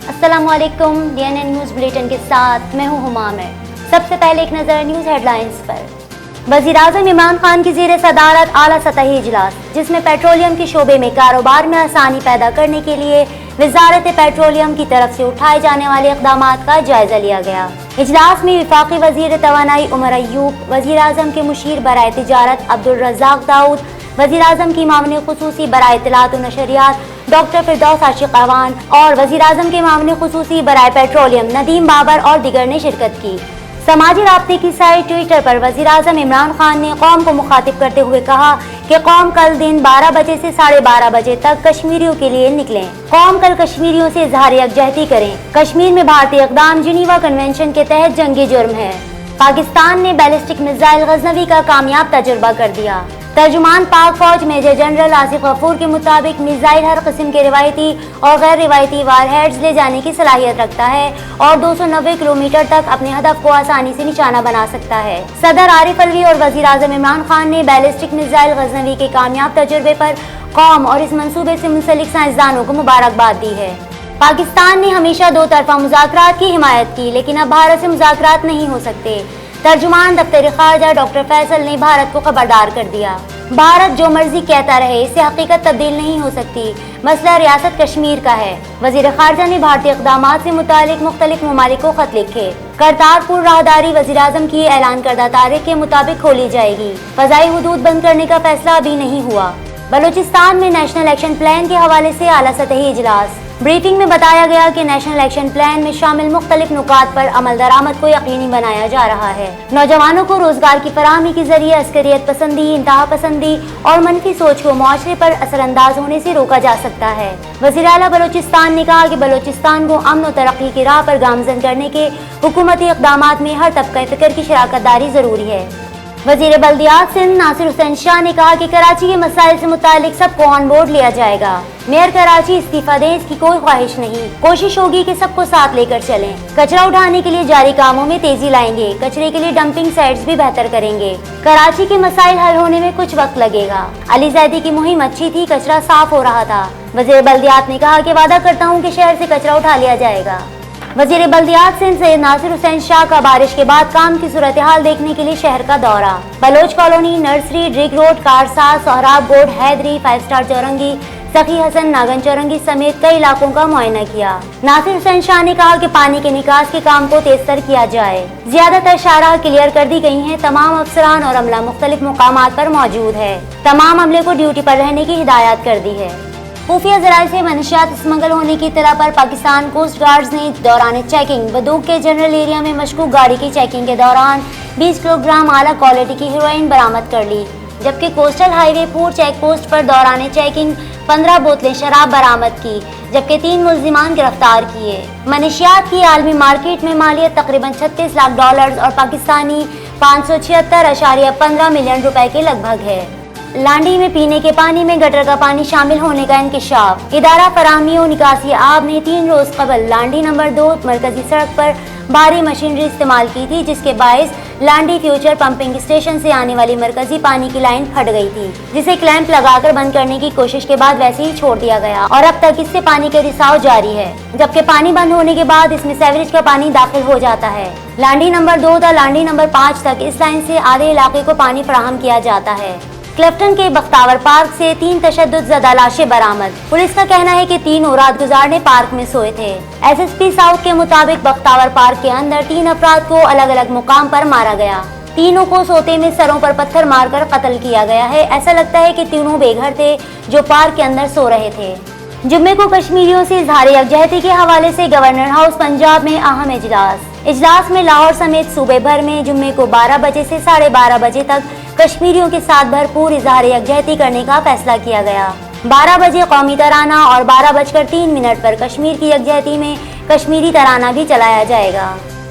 अस्सलाम वालेकुम। DNN news bulletin के साथ मैं हूँ हुमा आमिर। सबसे पहले एक नज़र न्यूज़ हेडलाइंस पर। वज़ीर-ए-आज़म इमरान खान की ज़ेर सदारत आला सतही इजलास, जिसमें पेट्रोलियम के शोबे में कारोबार में आसानी पैदा करने के लिए वज़ारत पेट्रोलियम की तरफ से उठाए जाने वाले इक़दामात का जायज़ा लिया गया। इजलास में वफाकी वज़ीर तवानाई उमर अय्यूब, वज़ीर-ए-आज़म के मुशीर बराए तिजारत अब्दुल रज़ाक दाऊद, वज़ीर-ए-आज़म की मामले खुसूसी बराए इत्तलात व नशरियात डॉक्टर फिरदौस आशिक अवान और वज़ीर-ए-आज़म के मामले खुसूसी बराए पेट्रोलियम नदीम बाबर और दिगर ने शिरकत की। समाजी राब्ते की साइट ट्विटर पर वज़ीर-ए-आज़म इमरान खान ने कौम को मुखातिब करते हुए कहा कि कौम कल दिन 12 बजे से 12:30 बजे तक कश्मीरियों के लिए निकलें। कौम कल कश्मीरियों से इज़हार यकजहती करें। कश्मीर में भारतीय इक़दाम जिनीवा कन्वेंशन के तहत जंगी जुर्म है। पाकिस्तान ने बैलिस्टिक मिसाइल गजनवी का कामयाब तजुर्बा कर दिया। तर्जुमान पाक फौज मेजर जनरल आसिफ गफूर के मुताबिक मिसाइल हर किस्म के रिवायती और गैर रिवायती वारहेड्स ले जाने की सलाहियत रखता है और 290 किलोमीटर तक अपने हदफ को आसानी से निशाना बना सकता है। सदर आरिफ अलवी और वज़ीर-ए-आज़म इमरान खान ने बैलिस्टिक मिसाइल गजनवी के कामयाब तजुर्बे पर कौम और इस मंसूबे से मुंसलिक साइंसदानों को मुबारकबाद दी है। पाकिस्तान ने हमेशा दो तरफा मुज़ाकरात की हिमायत की, लेकिन अब भारत से मुज़ाकरात नहीं हो सकते। तर्जुमान दफ्तर खारजा डॉक्टर फैसल ने भारत को खबरदार कर दिया। भारत जो मर्जी कहता रहे, इससे हकीकत तब्दील नहीं हो सकती। मसला रियासत कश्मीर का है। वज़ीर खारजा ने भारतीय इक़दामात से मुतालिक मुख्तलिफ ममालिक को खत लिखे। करतारपुर राहदारी वज़ीर-ए-आज़म की ऐलान करदा तारीख के मुताबिक खोली जाएगी। फ़ज़ाई हुदूद बंद करने का फैसला अभी नहीं हुआ। बलूचिस्तान में नेशनल एक्शन प्लान के हवाले से आला सतही इजलास। ब्रीफिंग में बताया गया कि नेशनल एक्शन प्लान में शामिल मुख्तलिफ नुकात पर अमल दरामद को यकीनी बनाया जा रहा है। नौजवानों को रोजगार की फराहमी के जरिए अस्करियत पसंदी, इंतहा पसंदी और मनफी सोच को मुआशरे पर असरअंदाज होने से रोका जा सकता है। वज़ीर आला बलूचिस्तान ने कहा कि बलूचिस्तान को अमन और तरक्की की राह पर गामजन करने के हुकूमती इक़दामात में हर तबका फ़िक्र की शराकत दारी जरूरी है। वज़ीर बल्दियात सिंध नासिर हुसैन शाह ने कहा कि कराची के मसाइल से मुतालिक सबको ऑन बोर्ड लिया जाएगा। मेयर कराची इस्तीफा दें, इसकी कोई ख्वाहिश नहीं। कोशिश होगी कि सबको साथ लेकर चलें। कचरा उठाने के लिए जारी कामों में तेजी लाएंगे। कचरे के लिए डंपिंग साइट्स भी बेहतर करेंगे। कराची के मसाइल हल होने में कुछ वक्त लगेगा। अली ज़ैदी की मुहिम अच्छी थी, कचरा साफ हो रहा था। वज़ीर बल्दियात ने कहा कि वादा करता हूँ कि शहर से कचरा उठा लिया जाएगा। वज़ीर बल्दियात सिंध सैयद नासिर हुसैन शाह का बारिश के बाद काम की सूरत हाल देखने के लिए शहर का दौरा। Baloch colony, nursery, Drigh road, कारसा, सोहराब बोर्ड, हैदरी, 5 स्टार चौरंगी, सखी हसन, नागन चौरंगी समेत कई इलाकों का मुआयना किया। नासिर हुसैन शाह ने कहा कि पानी के निकास के काम को तेजतर किया जाए। ज्यादातर शाहराह क्लियर कर दी गई हैं। तमाम अफसरान और अमला मुख्तलिफ मुकामात पर मौजूद है। तमाम अमले को ड्यूटी पर रहने की हिदायत कर दी है। खुफिया ज़राए से मनशियात स्मगल होने की इत्तला पर पाकिस्तान कोस्ट गार्ड्स ने दौरान चेकिंग बदूक के जनरल एरिया में मशकूक गाड़ी की चेकिंग के दौरान 20 किलोग्राम आला क्वालिटी की हेरोइन बरामद कर ली, जबकि कोस्टल हाईवे पूर चेक पोस्ट पर दौरान चेकिंग 15 बोतलें शराब बरामद की, जबकि 3 मुल्जिमान गिरफ्तार किए। मनशियात की आलमी मार्केट में मालियत तकरीबन 36 लाख डॉलर और पाकिस्तानी 576.15 मिलियन रुपए के लगभग है। लांडी में पीने के पानी में गटर का पानी शामिल होने का इंकशाफ। इदारा फराहमी और निकासी आब ने 3 रोज कबल लांडी नंबर 2 मरकजी सड़क पर भारी मशीनरी इस्तेमाल की थी, जिसके बायस लांडी फ्यूचर पंपिंग स्टेशन से आने वाली मरकजी पानी की लाइन फट गई थी, जिसे क्लैंप लगाकर बंद करने की कोशिश के बाद वैसे ही छोड़ दिया गया और अब तक इससे पानी के रिसाव जारी है, जबकि पानी बंद होने के बाद इसमें सीवरेज का पानी दाखिल हो जाता है। लांडी नंबर 2 तथा लांडी नंबर 5 तक इस लाइन से आधे इलाके को पानी फराहम किया जाता है। क्लिफ्टन के बख्तावर पार्क से 3 तशद्दुद लाशें बरामद। पुलिस का कहना है कि 3 रात गुजारने पार्क में सोए थे। SSP साउथ के मुताबिक बख्तावर पार्क के अंदर 3 अफराद को अलग अलग मुकाम पर मारा गया। तीनों को सोते में सरों पर पत्थर मारकर कत्ल किया गया है। ऐसा लगता है कि तीनों बेघर थे जो पार्क के अंदर सो रहे थे। जुम्मे को कश्मीरियों से इज़हार यकजहती के हवाले से गवर्नर हाउस पंजाब में अहम इजलास में लाहौर समेत सूबे भर में जुम्मे को 12 बजे से 12:30 बजे तक कश्मीरियों के साथ भरपूर इज़हार यकजहती करने का फैसला किया गया। 12 बजे कौमी तराना और 12:03 पर कश्मीर की यकजहती में कश्मीरी तराना भी चलाया जाएगा।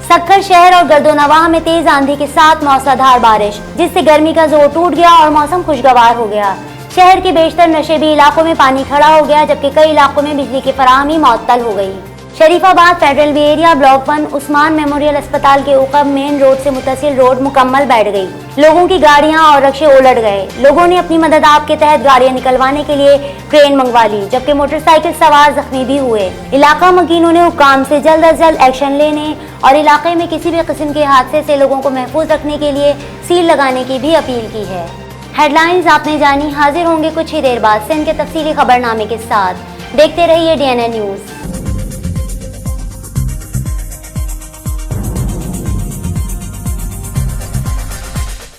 सक्कर शहर और गर्दोनवाह में तेज आंधी के साथ मौसलाधार बारिश, जिससे गर्मी का जोर टूट गया और मौसम खुशगवार हो गया। शहर के बेशतर नशेबी इलाकों में पानी खड़ा हो गया, जबकि कई इलाकों में बिजली की फराहमी मुअत्तल हो गई। Sharifabad federal B area block 1 Usman memorial अस्पताल के उकब मेन रोड से मुत्तसिल रोड मुकम्मल बैठ गई। लोगों की गाड़ियां और रक्शे उलट गए। लोगों ने अपनी मदद आप के तहत गाड़ियां निकलवाने के लिए क्रेन मंगवा ली, जबकि मोटरसाइकिल सवार जख्मी भी हुए। इलाका मकीनों ने हुक्काम से जल्द अज जल्द एक्शन लेने और इलाके में किसी भी किस्म के हादसे से लोगों को महफूज रखने के लिए सील लगाने की भी अपील की है। हेडलाइंस आपने जानी, हाजिर होंगे कुछ ही देर बाद सिंध के तफसीली खबरनामे के साथ। देखते रहिए DNN न्यूज़।